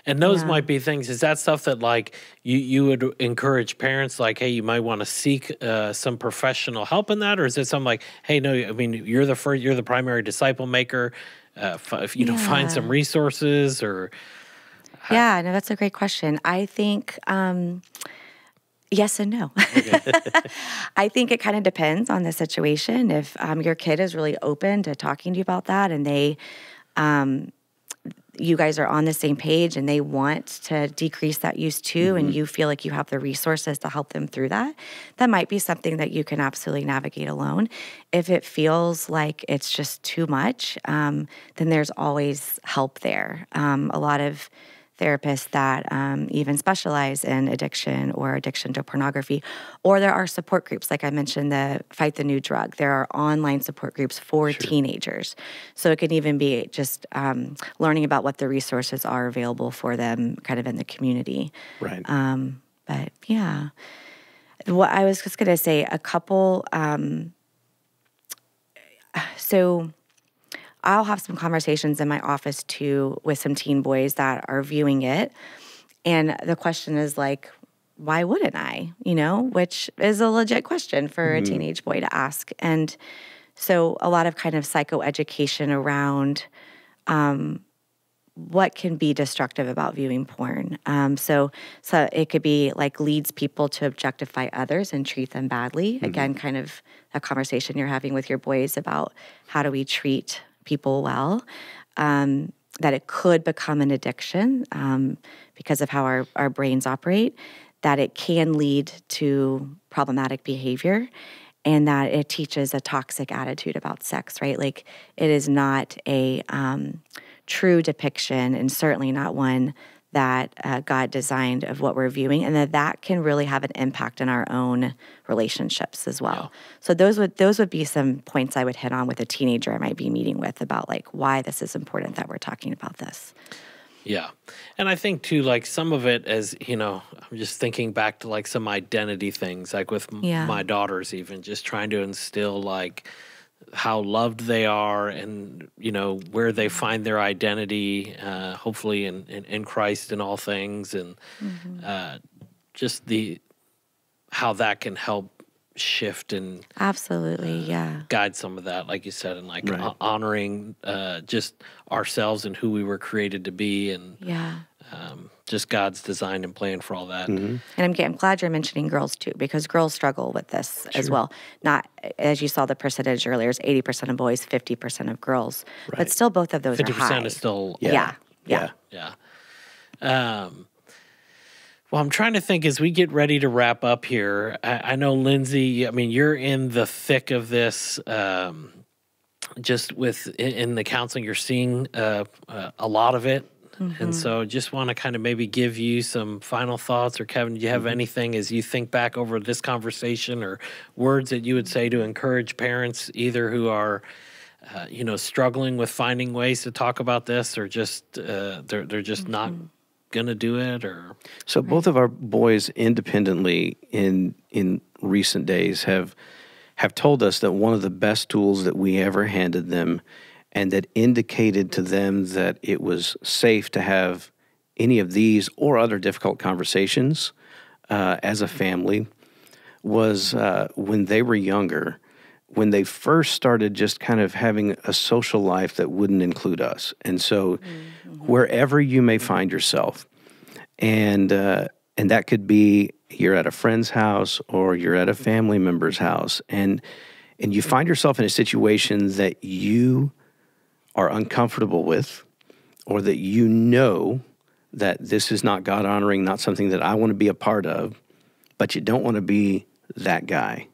And those might be things. Is that stuff that like you would encourage parents like, hey, you might want to seek some professional help in that, or is it something like, hey, no, I mean, you're the primary disciple maker. Find some resources or. Yeah, no, that's a great question. I think yes and no. Okay. I think it kind of depends on the situation. If your kid is really open to talking to you about that, and they you guys are on the same page and they want to decrease that use too, and you feel like you have the resources to help them through that, that might be something that you can absolutely navigate alone. If it feels like it's just too much, then there's always help there. A lot of therapists that even specialize in addiction or addiction to pornography. Or there are support groups, like I mentioned, the Fight the New Drug. There are online support groups for teenagers. So it can even be just learning about what the resources are available for them kind of in the community. Right. But yeah, what I was just going to say, a couple, so I'll have some conversations in my office too with some teen boys that are viewing it. And the question is like, why wouldn't I? Which is a legit question for a teenage boy to ask. And so a lot of kind of psychoeducation around what can be destructive about viewing porn. So it could be like leads people to objectify others and treat them badly. Again, kind of a conversation you're having with your boys about how do we treat people well, that it could become an addiction because of how our brains operate, that it can lead to problematic behavior, and that it teaches a toxic attitude about sex, right? Like it is not a true depiction, and certainly not one that God designed of what we're viewing, and that can really have an impact in our own relationships as well. Yeah. So those would be some points I would hit on with a teenager I might be meeting with about like why this is important that we're talking about this. Yeah. And I think too, like some of it as, I'm just thinking back to like some identity things, like with my daughters even, just trying to instill like how loved they are and, where they find their identity, hopefully in Christ in all things, and just how that can help shift and absolutely, guide some of that, like you said, and like honoring just ourselves and who we were created to be, and just God's design and plan for all that. And I'm glad you're mentioning girls too, because girls struggle with this as well. Not, as you saw the percentage earlier, is 80% of boys, 50% of girls. But still both of those are high. 50% is still... Yeah. Well, I'm trying to think as we get ready to wrap up here. I know, Lindsay, I mean, you're in the thick of this, just in the counseling, you're seeing a lot of it. And so just want to kind of maybe give you some final thoughts. Or Kevin, do you have anything as you think back over this conversation, or words that you would say to encourage parents either who are struggling with finding ways to talk about this, or just they're just not going to do it? Or so both of our boys independently in recent days have told us that one of the best tools that we ever handed them, and that indicated to them that it was safe to have any of these or other difficult conversations as a family, was when they were younger, when they first started just kind of having a social life that wouldn't include us. And so wherever you may find yourself, and that could be you're at a friend's house or you're at a family member's house, and you find yourself in a situation that you are uncomfortable with, or that you know that this is not God-honoring, not something that I want to be a part of, but you don't want to be that guy.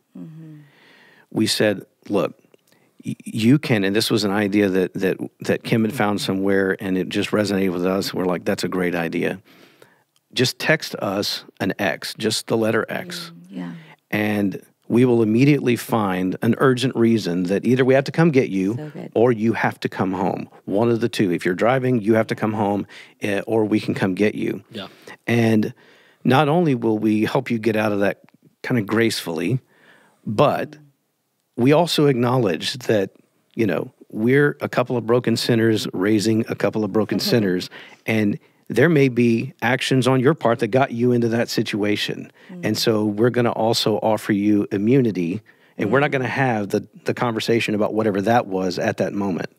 We said, look, you can, and this was an idea that Kim had found somewhere, and it just resonated with us. We're like, that's a great idea. Just text us an X, just the letter X. And we will immediately find an urgent reason that either we have to come get you or you have to come home. One of the two. If you're driving, you have to come home, or we can come get you. And not only will we help you get out of that kind of gracefully, but we also acknowledge that, we're a couple of broken sinners raising a couple of broken sinners, and there may be actions on your part that got you into that situation. And so we're going to also offer you immunity, and we're not going to have the conversation about whatever that was at that moment.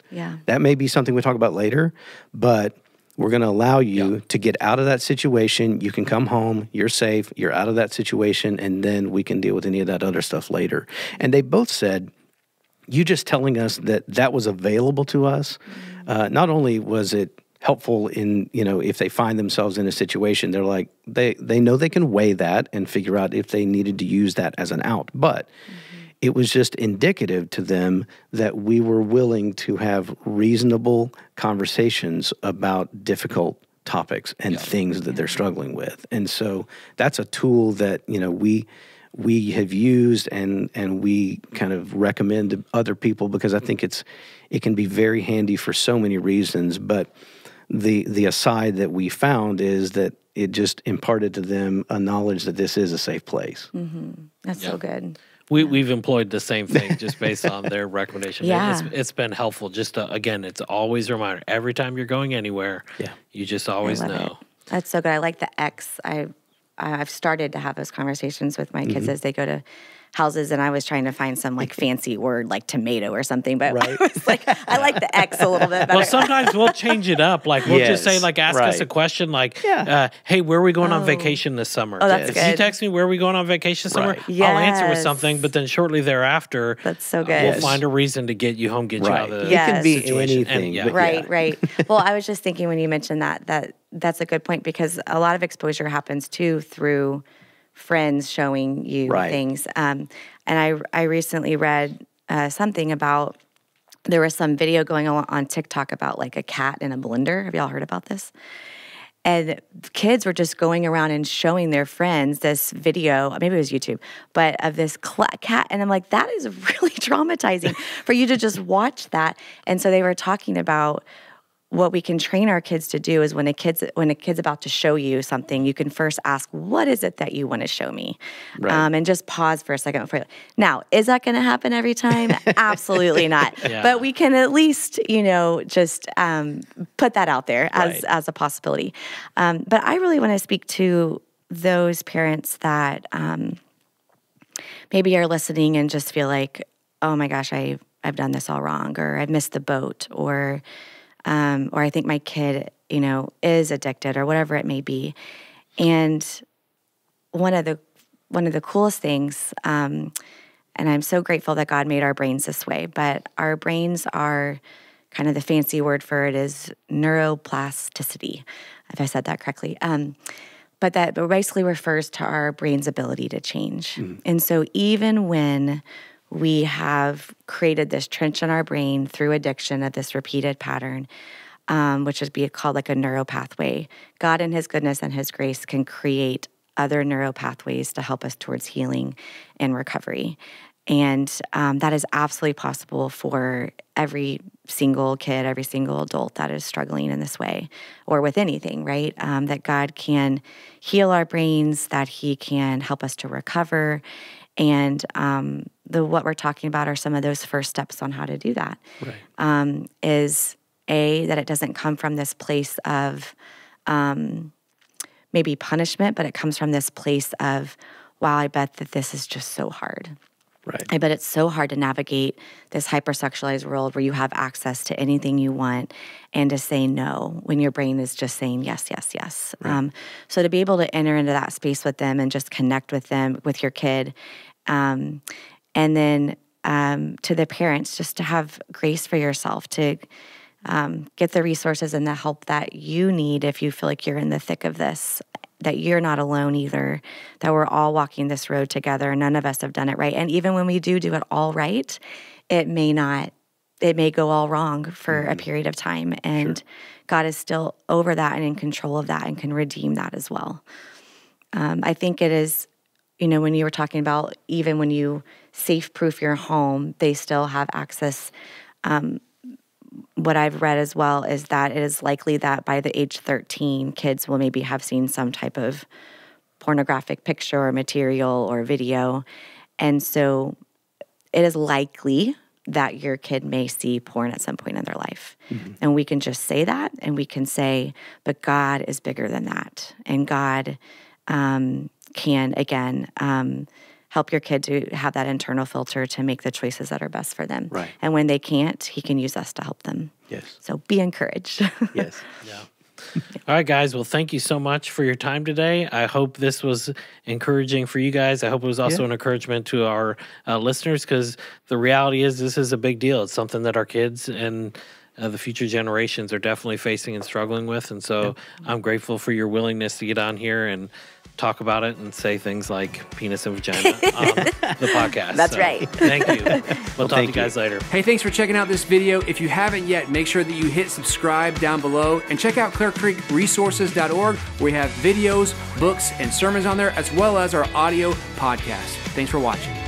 That may be something we talk about later, but we're going to allow you to get out of that situation. You can come home, you're safe, you're out of that situation, and then we can deal with any of that other stuff later. And they both said, you just telling us that was available to us, not only was it helpful in, if they find themselves in a situation, they're like, they know they can weigh that and figure out if they needed to use that as an out. But it was just indicative to them that we were willing to have reasonable conversations about difficult topics and things that they're struggling with. And so that's a tool that, we have used and we kind of recommend to other people, because I think it can be very handy for so many reasons. But the aside that we found is that it just imparted to them a knowledge that this is a safe place. That's so good. We've employed the same thing just based on their recommendation. It's been helpful. Just again, it's always a reminder. Every time you're going anywhere, you just always know. That's so good. I like the X. I've started to have those conversations with my kids as they go to houses, and I was trying to find some fancy word like tomato or something, but I was like, I like the X a little bit better. Well, sometimes we'll change it up. Like we'll just say, ask us a question like, hey, where are we going on vacation this summer? Oh, that's good. If you text me, where are we going on vacation this summer? I'll answer with something, but then shortly thereafter, that's so good. We'll find a reason to get you home, get you out of the It can be situation. anything. Right. Well, I was just thinking when you mentioned that's a good point, because a lot of exposure happens too through friends showing you things. And I recently read something about, there was some video going on TikTok about like a cat in a blender. Have y'all heard about this? And kids were just going around and showing their friends this video, maybe it was YouTube, but of this cat. And I'm like, that is really traumatizing for you to just watch that. And so they were talking about what we can train our kids to do is when a kid's about to show you something, you can first ask, what is it that you want to show me? And just pause for a second. Now, is that going to happen every time? Absolutely not. But we can at least, just put that out there as a possibility. But I really want to speak to those parents that maybe are listening and just feel like, oh my gosh, I've done this all wrong, or I've missed the boat, or or I think my kid, is addicted, or whatever it may be. And one of the coolest things, and I'm so grateful that God made our brains this way, but our brains are kind of, the fancy word for it is neuroplasticity, if I said that correctly. But that basically refers to our brain's ability to change. And so even when we have created this trench in our brain through addiction of this repeated pattern, which is called like a neuropathway, God in his goodness and his grace can create other neuropathways to help us towards healing and recovery. And that is absolutely possible for every single kid, every single adult that is struggling in this way, or with anything, right? That God can heal our brains, that he can help us to recover. And what we're talking about are some of those first steps on how to do that. Right. Is that it doesn't come from this place of maybe punishment, but it comes from this place of, wow, I bet that this is just so hard. Right. I bet it's so hard to navigate this hypersexualized world where you have access to anything you want and to say no when your brain is just saying yes, yes, yes. Right. So to be able to enter into that space with them and just connect with them, with your kid, and then to the parents, just to have grace for yourself, to get the resources and the help that you need if you feel like you're in the thick of this, that you're not alone either, that we're all walking this road together. None of us have done it right. And even when we do it all right, it may go all wrong for a period of time. And God is still over that and in control of that and can redeem that as well. I think it is, when you were talking about even when you safe-proof your home, they still have access. What I've read as well is that it is likely that by the age 13, kids will maybe have seen some type of pornographic picture or material or video. And so it is likely that your kid may see porn at some point in their life. And we can just say that, and we can say, but God is bigger than that. And God can, again, help your kid to have that internal filter to make the choices that are best for them. Right. And when they can't, he can use us to help them. Yes. So be encouraged. Yes. Yeah. All right, guys. Well, thank you so much for your time today. I hope this was encouraging for you guys. I hope it was also an encouragement to our listeners, because the reality is this is a big deal. It's something that our kids and the future generations are definitely facing and struggling with. And so I'm grateful for your willingness to get on here and talk about it and say things like penis and vagina on the podcast. That's right. Thank you. We'll talk to you guys later. Hey, thanks for checking out this video. If you haven't yet, make sure that you hit subscribe down below and check out ClearCreekResources.org, where we have videos, books, and sermons on there, as well as our audio podcast. Thanks for watching.